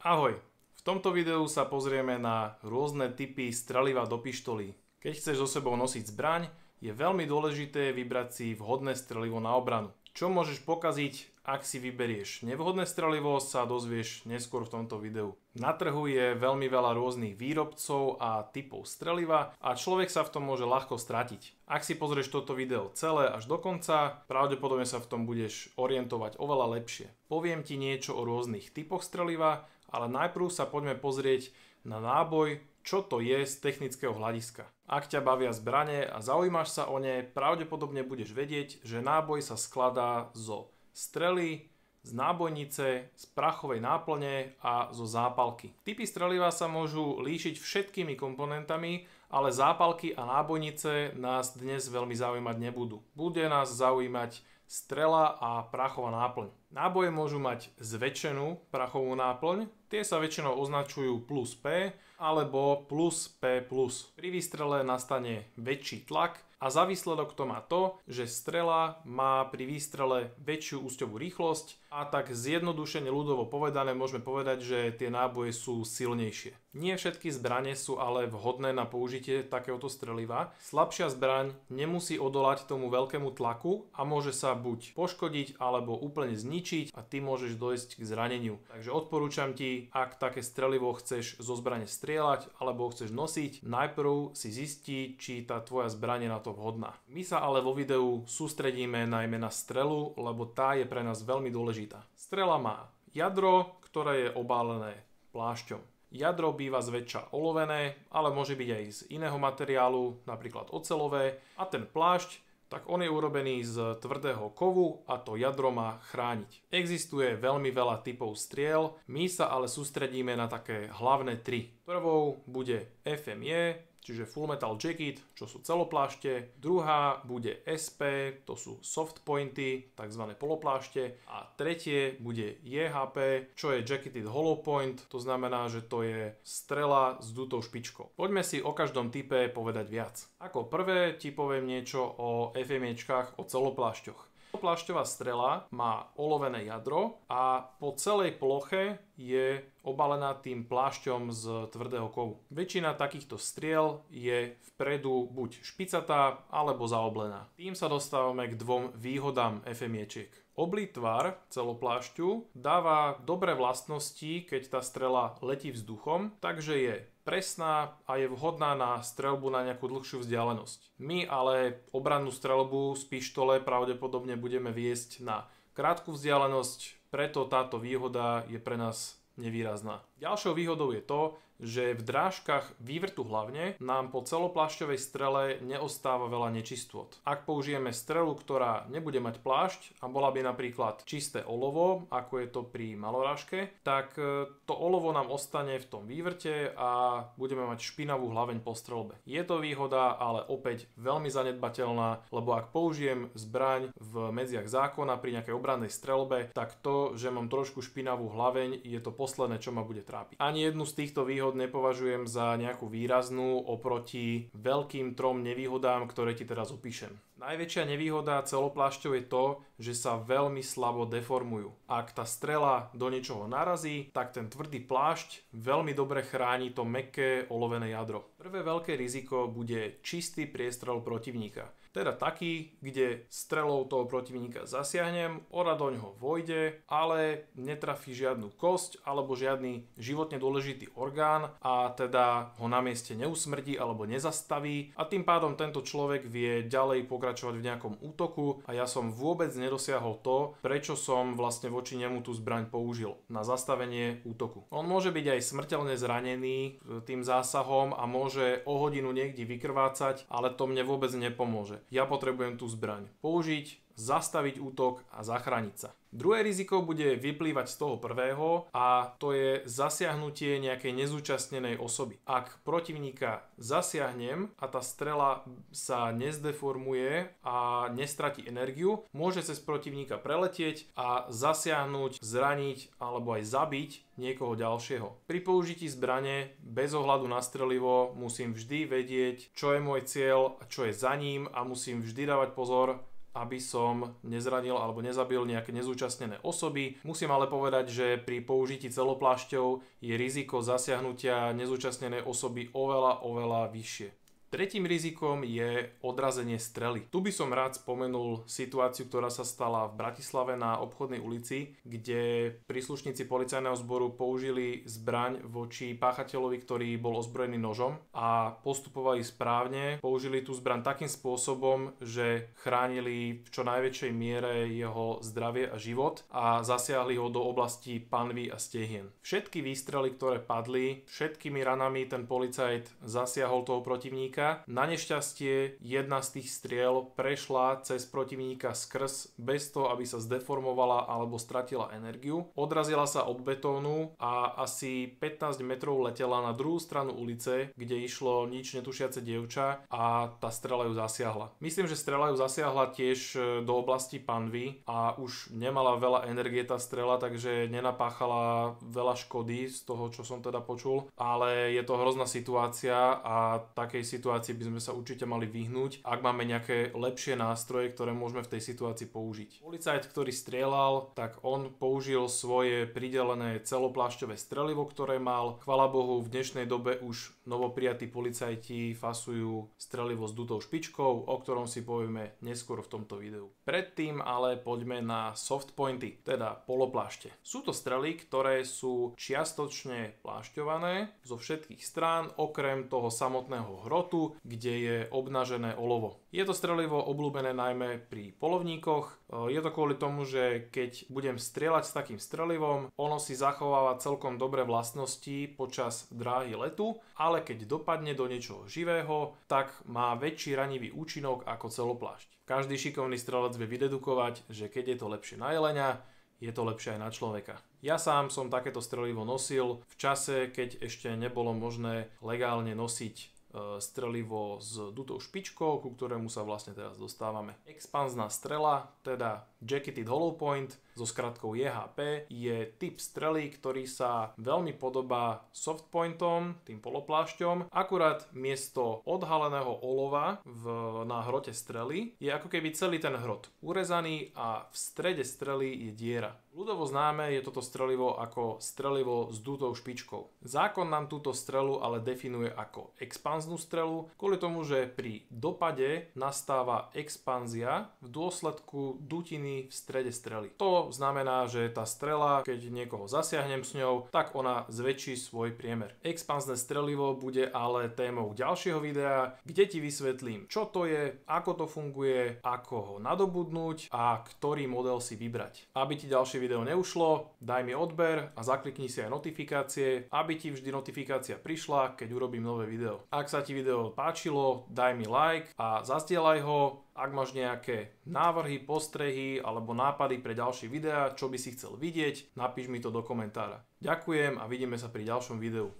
Ahoj, v tomto videu sa pozrieme na rôzne typy streliva do pištolí. Keď chceš so sebou nosiť zbraň, je veľmi dôležité vybrať si vhodné strelivo na obranu. Čo môžeš pokaziť, ak si vyberieš nevhodné strelivo, sa dozvieš neskôr v tomto videu. Na trhu je veľmi veľa rôznych výrobcov a typov streliva a človek sa v tom môže ľahko stratiť. Ak si pozrieš toto video celé až do konca, pravdepodobne sa v tom budeš orientovať oveľa lepšie. Poviem ti niečo o rôznych typoch streliva, ale najprv sa poďme pozrieť na náboj, čo to je z technického hľadiska. Ak ťa bavia zbrane a zaujímaš sa o ne, pravdepodobne budeš vedieť, že náboj sa skladá zo strely, z nábojnice, z prachovej náplne a zo zápalky. Typy streliva sa môžu líšiť všetkými komponentami, ale zápalky a nábojnice nás dnes veľmi zaujímať nebudú. Bude nás zaujímať strela a prachová náplň. Náboje môžu mať zväčšenú prachovú náplň, tie sa väčšinou označujú plus P alebo plus P+. Pri výstrele nastane väčší tlak a za výsledok to má to, že strela má pri výstrele väčšiu úsťovú rýchlosť a tak zjednodušene ľudovo povedané môžeme povedať, že tie náboje sú silnejšie. Nie všetky zbrane sú ale vhodné na použitie takéhoto streliva. Slabšia zbraň nemusí odolať tomu veľkému tlaku a môže sa buď poškodiť alebo úplne zničiť a ty môžeš dojsť k zraneniu. Takže odporúčam ti, ak také strelivo chceš zo zbrane strieľať alebo ho chceš nosiť, najprv si zisti, či tá tvoja zbraň je na to vhodná. My sa ale vo videu sústredíme najmä na strelu, lebo tá je pre nás veľmi dôležitá. Strela má jadro, ktoré je obálené plášťom. Jadro býva zväčša olovené, ale môže byť aj z iného materiálu, napríklad oceľové, a ten plášť, tak on je urobený z tvrdého kovu a to jadro má chrániť. Existuje veľmi veľa typov striel, my sa ale sústredíme na také hlavné tri. Prvou bude FMJ, čiže Full Metal Jacket, čo sú celoplášte. Druhá bude SP, to sú soft pointy, tzv. Poloplášte. A tretie bude JHP, čo je Jacketed Hollow Point, to znamená, že to je strela s dutou špičkou. Poďme si o každom type povedať viac. Ako prvé ti poviem niečo o FMJčkách, o celoplášťoch. Plášťová strela má olovené jadro a po celej ploche je obalená tým plášťom z tvrdého kovu. Väčšina takýchto striel je vpredu buď špicatá alebo zaoblená. Tým sa dostávame k dvom výhodám FMJčiek. Oblý tvar celoplášťu dáva dobré vlastnosti, keď tá strela letí vzduchom, takže je presná a je vhodná na streľbu na nejakú dlhšiu vzdialenosť. My ale obrannú streľbu z pištole pravdepodobne budeme viesť na krátku vzdialenosť, preto táto výhoda je pre nás nevýrazná. Ďalšou výhodou je to, že v drážkach vývrtu hlavne nám po celoplášťovej strele neostáva veľa nečistôt. Ak použijeme strelu, ktorá nebude mať plášť a bola by napríklad čisté olovo, ako je to pri malorážke, tak to olovo nám ostane v tom vývrte a budeme mať špinavú hlaveň po streľbe. Je to výhoda, ale opäť veľmi zanedbateľná, lebo ak použijem zbraň v medziach zákona pri nejakej obrannej streľbe, tak to, že mám trošku špinavú hlaveň, je to posledné, čo ma bude trápiť. Ani jednu z týchto výhod nepovažujem za nejakú výraznú oproti veľkým trom nevýhodám, ktoré ti teraz opíšem. Najväčšia nevýhoda celoplášťov je to, že sa veľmi slabo deformujú. Ak tá strela do niečoho narazí, tak ten tvrdý plášť veľmi dobre chráni to mäkké olovené jadro. Prvé veľké riziko bude čistý priestrel protivníka. Teda taký, kde strelou toho protivníka zasiahnem, ora do ňoho vojde, ale netrafí žiadnu kosť alebo žiadny životne dôležitý orgán a teda ho na mieste neusmrdí alebo nezastaví a tým pádom tento človek vie ďalej pokračovať v nejakom útoku a ja som vôbec nedosiahol to, prečo som vlastne voči nemu tú zbraň použil na zastavenie útoku. On môže byť aj smrteľne zranený tým zásahom a môže o hodinu niekde vykrvácať, ale to mne vôbec nepomôže. Ja potrebujem tú zbraň použiť, zastaviť útok a zachrániť sa. Druhé riziko bude vyplývať z toho prvého a to je zasiahnutie nejakej nezúčastnenej osoby. Ak protivníka zasiahnem a tá strela sa nezdeformuje a nestratí energiu, môže cez protivníka preletieť a zasiahnuť, zraniť alebo aj zabiť niekoho ďalšieho. Pri použití zbrane bez ohľadu na strelivo musím vždy vedieť, čo je môj cieľ a čo je za ním a musím vždy dávať pozor, aby som nezranil alebo nezabil nejaké nezúčastnené osoby. Musím ale povedať, že pri použití celoplášťov je riziko zasiahnutia nezúčastnenej osoby oveľa vyššie. Tretím rizikom je odrazenie strely. Tu by som rád spomenul situáciu, ktorá sa stala v Bratislave na Obchodnej ulici, kde príslušníci policajného zboru použili zbraň voči páchateľovi, ktorý bol ozbrojený nožom a postupovali správne. Použili tú zbraň takým spôsobom, že chránili v čo najväčšej miere jeho zdravie a život a zasiahli ho do oblasti panvy a stehien. Všetky výstrely, ktoré padli, všetkými ranami ten policajt zasiahol toho protivníka. Na nešťastie jedna z tých striel prešla cez protivníka skrz bez toho, aby sa zdeformovala alebo stratila energiu. Odrazila sa od betónu a asi 15 metrov letela na druhú stranu ulice, kde išlo nič netušiace dievča a tá strela ju zasiahla. Myslím, že strela ju zasiahla tiež do oblasti panvy a už nemala veľa energie tá strela, takže nenapáchala veľa škody z toho, čo som teda počul, ale je to hrozná situácia a takej situácii by sme sa určite mali vyhnúť, ak máme nejaké lepšie nástroje, ktoré môžeme v tej situácii použiť. Policajt, ktorý strieľal, tak on použil svoje pridelené celoplášťové strelivo, ktoré mal. Chvala Bohu, v dnešnej dobe už novoprijatí policajti fasujú strelivo s dutou špičkou, o ktorom si povieme neskôr v tomto videu. Predtým ale poďme na softpointy, teda poloplášte. Sú to strely, ktoré sú čiastočne plášťované zo všetkých strán, okrem toho samotného hrotu, kde je obnažené olovo. Je to strelivo obľúbené najmä pri poľovníkoch. Je to kvôli tomu, že keď budem strieľať s takým strelivom, ono si zachováva celkom dobré vlastnosti počas dráhy letu, ale keď dopadne do niečoho živého, tak má väčší ranivý účinok ako celoplášť. Každý šikovný strelec vie vydedukovať, že keď je to lepšie na jelenia, je to lepšie aj na človeka. Ja sám som takéto strelivo nosil v čase, keď ešte nebolo možné legálne nosiť strelivo s dutou špičkou, ku ktorému sa vlastne teraz dostávame. Expanzná strela, teda Jacketed Hollow Point so skratkou JHP, je typ strely, ktorý sa veľmi podobá softpointom, tým poloplášťom, akurát miesto odhaleného olova na hrote strely je ako keby celý ten hrot urezaný a v strede strely je diera. Ľudovo známe je toto strelivo ako strelivo s dutou špičkou. Zákon nám túto strelu ale definuje ako expanznú strelu, kvôli tomu, že pri dopade nastáva expanzia v dôsledku dutiny v strede strely. To znamená, že tá strela, keď niekoho zasiahnem s ňou, tak ona zväčší svoj priemer. Expanzné strelivo bude ale témou ďalšieho videa, kde ti vysvetlím, čo to je, ako to funguje, ako ho nadobudnúť a ktorý model si vybrať. Aby ti ďalšie video neušlo, daj mi odber a zaklikni si aj notifikácie, aby ti vždy notifikácia prišla, keď urobím nové video. Ak sa ti video páčilo, daj mi like a zazdieľaj ho. Ak máš nejaké návrhy, postrehy alebo nápady pre ďalšie videá, čo by si chcel vidieť, napíš mi to do komentára. Ďakujem a vidíme sa pri ďalšom videu.